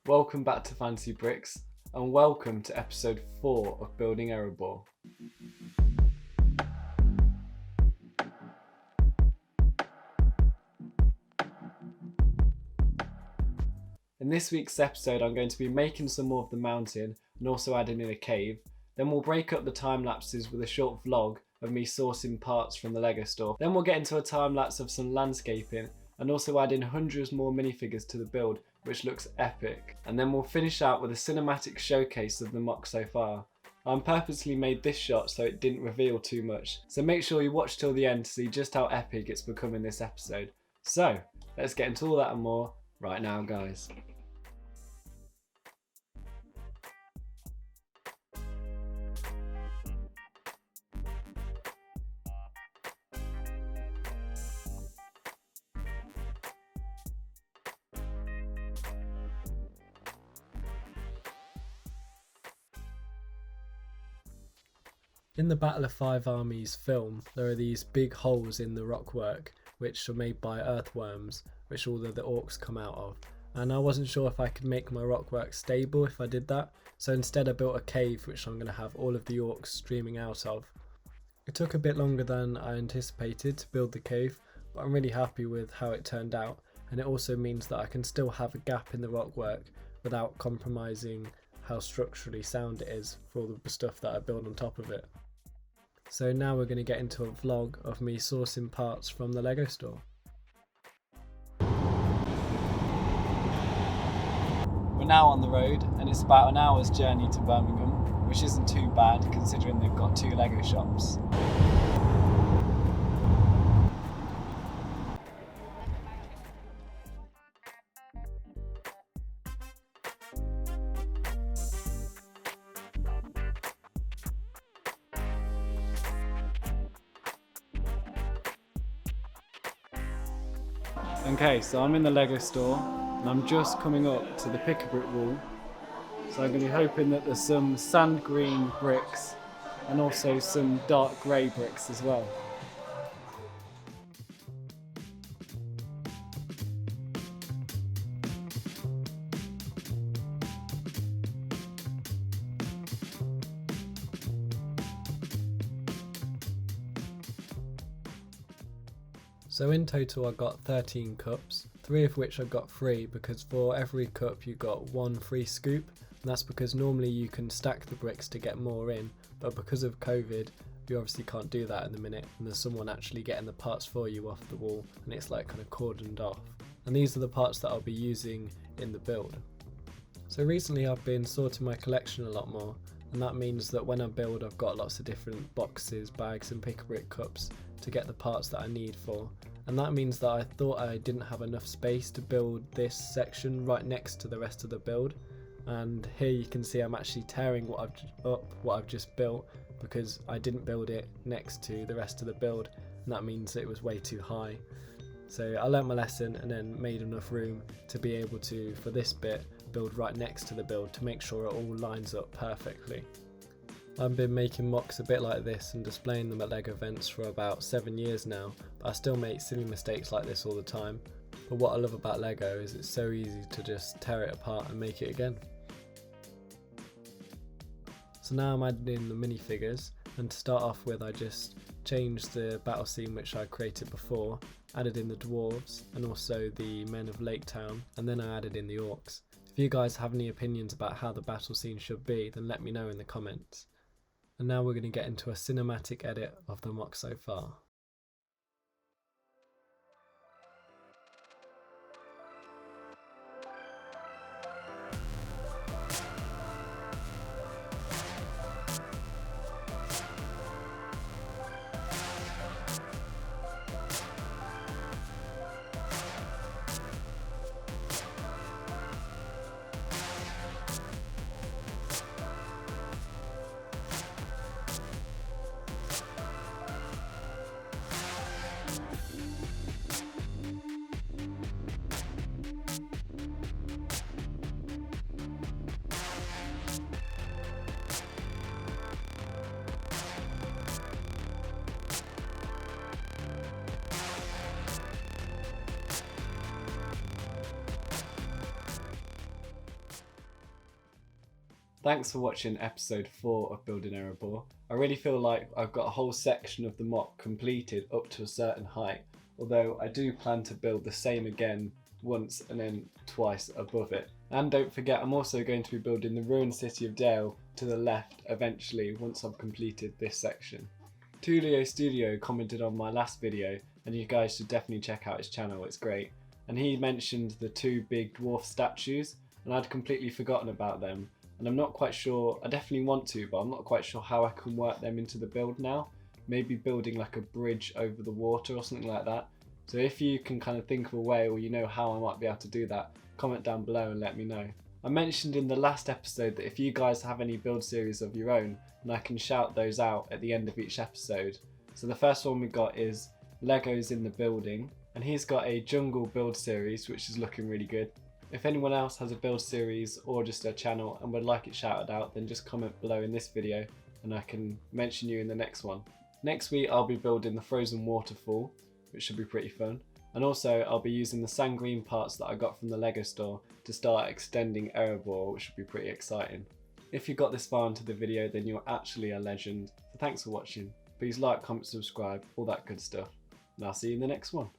Welcome back to Fantasy Bricks, and welcome to episode 4 of Building Erebor. In this week's episode, I'm going to be making some more of the mountain and also adding in a cave. Then we'll break up the time lapses with a short vlog of me sourcing parts from the Lego store. Then we'll get into a time lapse of some landscaping and also add in hundreds more minifigures to the build, which looks epic. And then we'll finish out with a cinematic showcase of the MOC so far. I purposely made this shot so it didn't reveal too much, so make sure you watch till the end to see just how epic it's become in this episode. So, let's get into all that and more right now, guys. In the Battle of Five Armies film, there are these big holes in the rockwork which are made by earthworms, which all the orcs come out of. And I wasn't sure if I could make my rockwork stable if I did that, so instead I built a cave which I'm going to have all of the orcs streaming out of. It took a bit longer than I anticipated to build the cave, but I'm really happy with how it turned out, and it also means that I can still have a gap in the rockwork without compromising how structurally sound it is for all the stuff that I build on top of it. So now we're going to get into a vlog of me sourcing parts from the Lego store. We're now on the road and it's about an hour's journey to Birmingham, which isn't too bad considering they've got 2 Lego shops. Okay, so I'm in the Lego store and I'm just coming up to the pick-a-brick wall. So I'm going to be hoping that there's some sand green bricks and also some dark grey bricks as well. So in total I got 13 cups, 3 of which I got free because for every cup you got 1 free scoop, and that's because normally you can stack the bricks to get more in, but because of COVID you obviously can't do that in the minute, and there's someone actually getting the parts for you off the wall and it's like kind of cordoned off. And these are the parts that I'll be using in the build. So recently I've been sorting my collection a lot more, and that means that when I build I've got lots of different boxes, bags and pick-a-brick cups to get the parts that I need for. And that means that I thought I didn't have enough space to build this section right next to the rest of the build. And here you can see I'm actually tearing what I've just built because I didn't build it next to the rest of the build, and that means it was way too high. So I learnt my lesson and then made enough room to be able to, for this bit, build right next to the build to make sure it all lines up perfectly. I've been making MOCs a bit like this and displaying them at LEGO events for about 7 years now, but I still make silly mistakes like this all the time. But what I love about LEGO is it's so easy to just tear it apart and make it again. So now I'm adding in the minifigures, and to start off with I just changed the battle scene which I created before, added in the dwarves and also the men of Lake Town, and then I added in the orcs. If you guys have any opinions about how the battle scene should be, then let me know in the comments. And now we're going to get into a cinematic edit of the MOC so far. Thanks for watching episode 4 of Building Erebor. I really feel like I've got a whole section of the MOC completed up to a certain height, although I do plan to build the same again once and then twice above it. And don't forget, I'm also going to be building the ruined city of Dale to the left eventually once I've completed this section. Tulio Studio commented on my last video, and you guys should definitely check out his channel, it's great. And he mentioned the 2 big dwarf statues, and I'd completely forgotten about them. And I'm not quite sure, I definitely want to, but I'm not quite sure how I can work them into the build now. Maybe building like a bridge over the water or something like that. So if you can kind of think of a way, or you know how I might be able to do that, comment down below and let me know. I mentioned in the last episode that if you guys have any build series of your own, then I can shout those out at the end of each episode. So the first one we got is Legos in the Building, and he's got a jungle build series which is looking really good. If anyone else has a build series or just a channel and would like it shouted out, then just comment below in this video and I can mention you in the next one. Next week I'll be building the frozen waterfall, which should be pretty fun. And also I'll be using the sand green parts that I got from the Lego store to start extending Erebor, which should be pretty exciting. If you got this far into the video, then you're actually a legend. So thanks for watching. Please like, comment, subscribe, all that good stuff. And I'll see you in the next one.